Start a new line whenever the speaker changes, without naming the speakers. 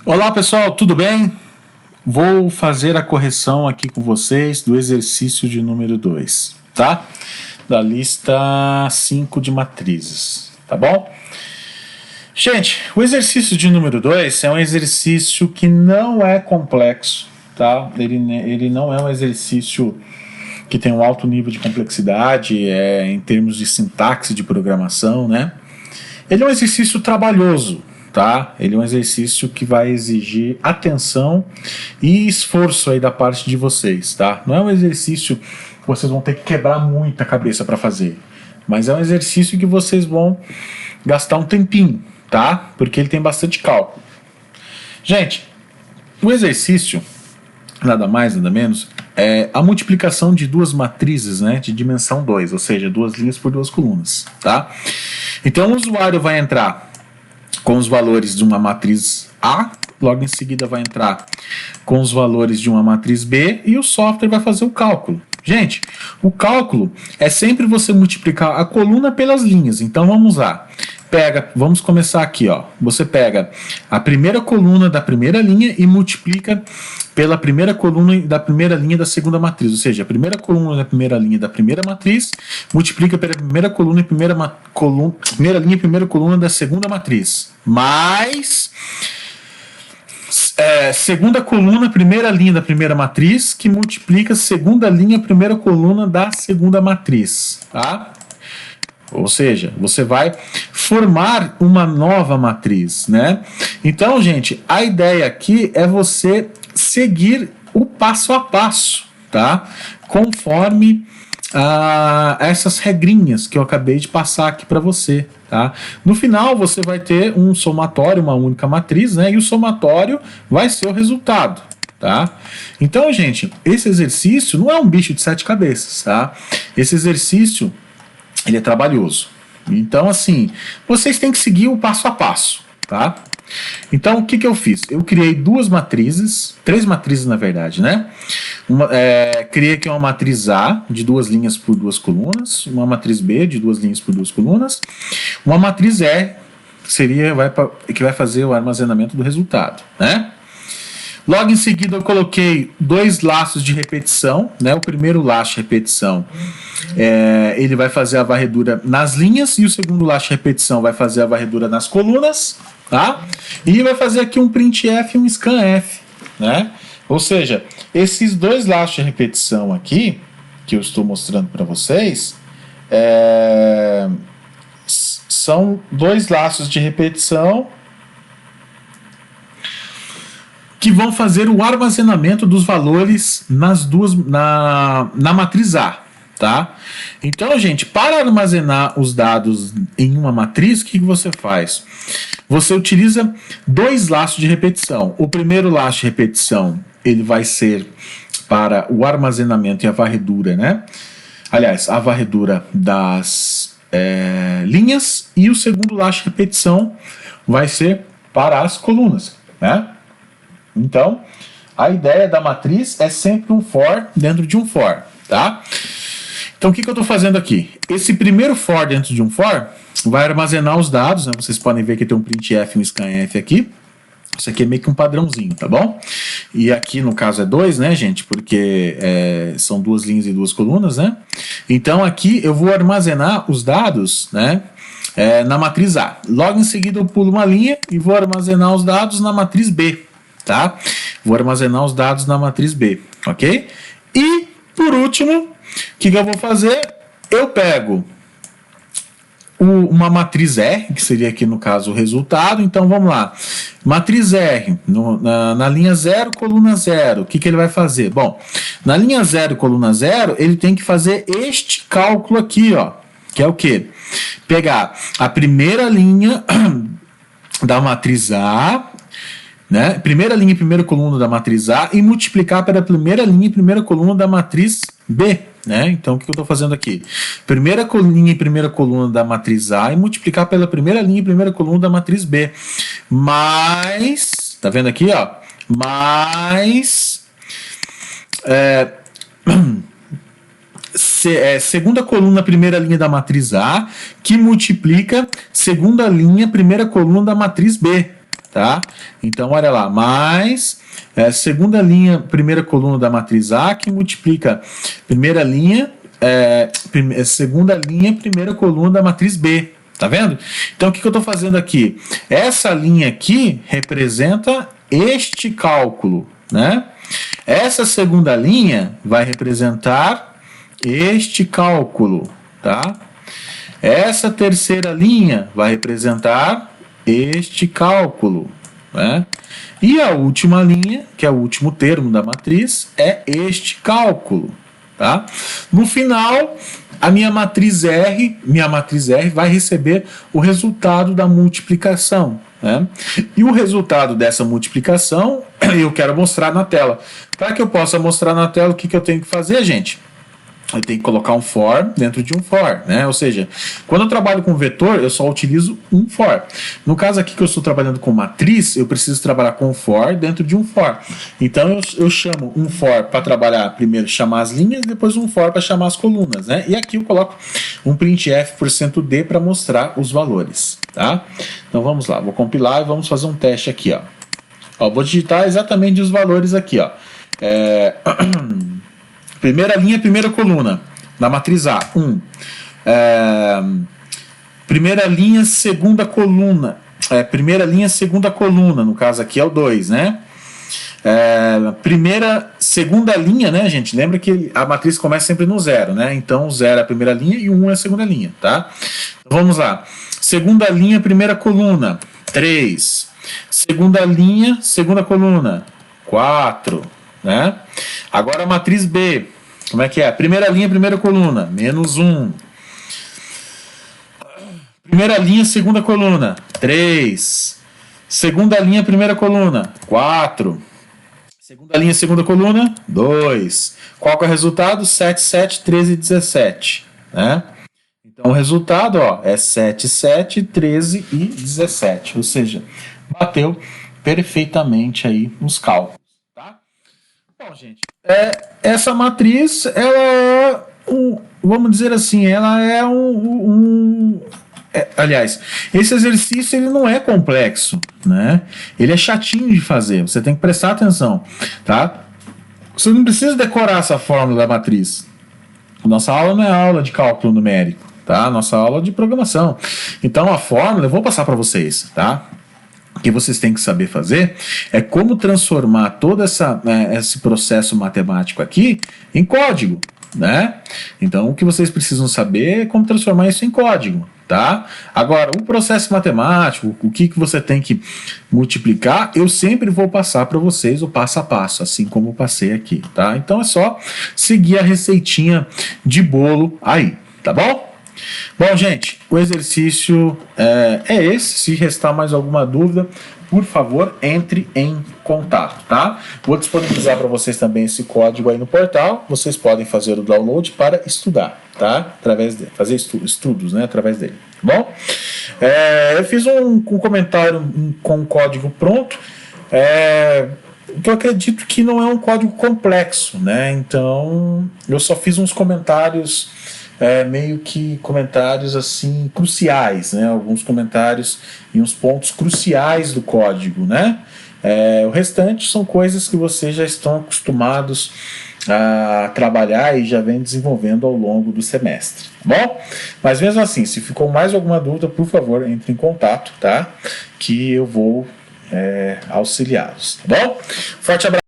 Olá pessoal, tudo bem? Vou fazer a correção aqui com vocês do exercício de número 2, tá? Da lista 5 de matrizes, tá bom? Gente, o exercício de número 2 é um exercício que não é complexo, tá? Ele não é um exercício que tem um alto nível de complexidade em termos de sintaxe de programação, né? Ele é um exercício trabalhoso, tá? Ele é um exercício que vai exigir atenção e esforço aí da parte de vocês, tá? Não é um exercício que vocês vão ter que quebrar muita cabeça para fazer, mas é um exercício que vocês vão gastar um tempinho, tá? Porque ele tem bastante cálculo. Gente, o exercício, nada mais, nada menos, é a multiplicação de duas matrizes, né, de dimensão 2, ou seja, duas linhas por duas colunas, tá? Então o usuário vai entrar com os valores de uma matriz A, logo em seguida vai entrar com os valores de uma matriz B e o software vai fazer o cálculo. Gente, o cálculo é sempre você multiplicar a coluna pelas linhas. Então vamos lá. Vamos começar aqui, ó. Você pega a primeira coluna da primeira linha e multiplica pela primeira coluna da primeira linha da segunda matriz, ou seja, a primeira coluna da primeira linha da primeira matriz multiplica pela primeira coluna e primeira linha e primeira coluna da segunda matriz, mais segunda coluna, primeira linha da primeira matriz, que multiplica segunda linha, primeira coluna da segunda matriz, tá? Ou seja, você vai formar uma nova matriz, né? Então, gente, a ideia aqui é você seguir o passo a passo, tá? Conforme essas regrinhas que eu acabei de passar aqui para você, tá? No final, você vai ter um somatório, uma única matriz, né? E o somatório vai ser o resultado, tá? Então, gente, esse exercício não é um bicho de sete cabeças, tá? Esse exercício ele é trabalhoso. Então, assim, vocês têm que seguir o passo a passo, tá? Então, o que eu fiz? Eu criei duas matrizes, três matrizes na verdade, né? Criei aqui uma matriz A, de duas linhas por duas colunas, uma matriz B, de duas linhas por duas colunas, uma matriz E, que vai fazer o armazenamento do resultado, né? Logo em seguida eu coloquei dois laços de repetição, né? O primeiro laço de repetição ele vai fazer a varredura nas linhas e o segundo laço de repetição vai fazer a varredura nas colunas, tá? E vai fazer aqui um printf e um scanf, né? Ou seja, esses dois laços de repetição aqui que eu estou mostrando para vocês são dois laços de repetição que vão fazer o armazenamento dos valores na matriz A, tá? Então, gente, para armazenar os dados em uma matriz, o que você faz? Você utiliza dois laços de repetição. O primeiro laço de repetição, ele vai ser para o armazenamento e a varredura, né? Aliás, a varredura das linhas, e o segundo laço de repetição vai ser para as colunas, né? Então, a ideia da matriz é sempre um for dentro de um for, tá? Então, o que eu estou fazendo aqui? Esse primeiro for dentro de um for vai armazenar os dados, né? Vocês podem ver que tem um printf e um scanf aqui. Isso aqui é meio que um padrãozinho, tá bom? E aqui, no caso, é 2, né, gente? Porque são duas linhas e duas colunas, né? Então, aqui eu vou armazenar os dados, né? Na matriz A. Logo em seguida, eu pulo uma linha e vou armazenar os dados na matriz B. Tá? Vou armazenar os dados na matriz B, ok? E, por último, o que eu vou fazer? Eu pego uma matriz R, que seria aqui no caso o resultado. Então, vamos lá. Matriz R, na linha 0, coluna 0, o que ele vai fazer? Bom, na linha 0, coluna 0, ele tem que fazer este cálculo aqui, ó, que é o quê? Pegar a primeira linha da matriz A, né? Primeira linha e primeira coluna da matriz A e multiplicar pela primeira linha e primeira coluna da matriz B, né? Então, o que eu estou fazendo aqui? Primeira linha e primeira coluna da matriz A e multiplicar pela primeira linha e primeira coluna da matriz B. Mais, tá vendo aqui, ó? Mais segunda coluna, primeira linha da matriz A, que multiplica segunda linha, primeira coluna da matriz B. tá? Então, olha lá, mais segunda linha, primeira coluna da matriz A, que multiplica primeira linha, segunda linha, primeira coluna da matriz B. Tá vendo? Então, o que eu estou fazendo aqui? Essa linha aqui representa este cálculo, né? Essa segunda linha vai representar este cálculo, tá? Essa terceira linha vai representar este cálculo, né? E a última linha, que é o último termo da matriz, é este cálculo, tá? No final, a minha matriz R vai receber o resultado da multiplicação, né? E o resultado dessa multiplicação eu quero mostrar na tela. Para que eu possa mostrar na tela, o que eu tenho que fazer, gente? Eu tenho que colocar um for dentro de um for, né? Ou seja, quando eu trabalho com vetor, eu só utilizo um for. No caso aqui que eu estou trabalhando com matriz, eu preciso trabalhar com um for dentro de um for. Então eu chamo um for para trabalhar, primeiro chamar as linhas, depois um for para chamar as colunas, né? E aqui eu coloco um printf%d para mostrar os valores, tá? Então vamos lá, vou compilar e vamos fazer um teste aqui, ó. Ó, vou digitar exatamente os valores aqui, ó. Primeira linha, primeira coluna da matriz A, 1. Primeira linha, segunda coluna. Primeira linha, segunda coluna, no caso aqui é o 2, né? Segunda linha, né, gente? Lembra que a matriz começa sempre no 0, né? Então, 0 é a primeira linha e 1 é a segunda linha, tá? Então, vamos lá. Segunda linha, primeira coluna, 3. Segunda linha, segunda coluna, 4. Né? Agora a matriz B, como é que é? Primeira linha, primeira coluna, menos 1. Primeira linha, segunda coluna, 3. Segunda linha, primeira coluna, 4. Segunda linha, segunda coluna, 2. Qual que é o resultado? 7, 7, 13, 17. Né? Então o resultado, ó, é 7, 7, 13 e 17. Ou seja, bateu perfeitamente aí nos cálculos. Bom, gente, essa matriz, ela é vamos dizer assim, ela é aliás, esse exercício ele não é complexo, né? Ele é chatinho de fazer, você tem que prestar atenção, tá? Você não precisa decorar essa fórmula da matriz. Nossa aula não é aula de cálculo numérico, tá? Nossa aula é de programação. Então a fórmula eu vou passar para vocês, tá? O que vocês têm que saber fazer é como transformar todo esse processo matemático aqui em código, né? Então, o que vocês precisam saber é como transformar isso em código, tá? Agora, o processo matemático, o que você tem que multiplicar, eu sempre vou passar para vocês o passo a passo, assim como eu passei aqui, tá? Então, é só seguir a receitinha de bolo aí, tá bom? Bom, gente, o exercício é esse. Se restar mais alguma dúvida, por favor, entre em contato, tá? Vou disponibilizar para vocês também esse código aí no portal. Vocês podem fazer o download para estudar, tá? Através dele, fazer estudos, né? Através dele, tá bom? Eu fiz um comentário com o código pronto. Que eu acredito que não é um código complexo, né? Então, eu só fiz uns comentários. Meio que comentários assim cruciais, né? Alguns comentários e uns pontos cruciais do código, né? O restante são coisas que vocês já estão acostumados a trabalhar e já vem desenvolvendo ao longo do semestre, tá bom? Mas mesmo assim, se ficou mais alguma dúvida, por favor, entre em contato, tá? Que eu vou auxiliá-los, tá bom? Forte abraço.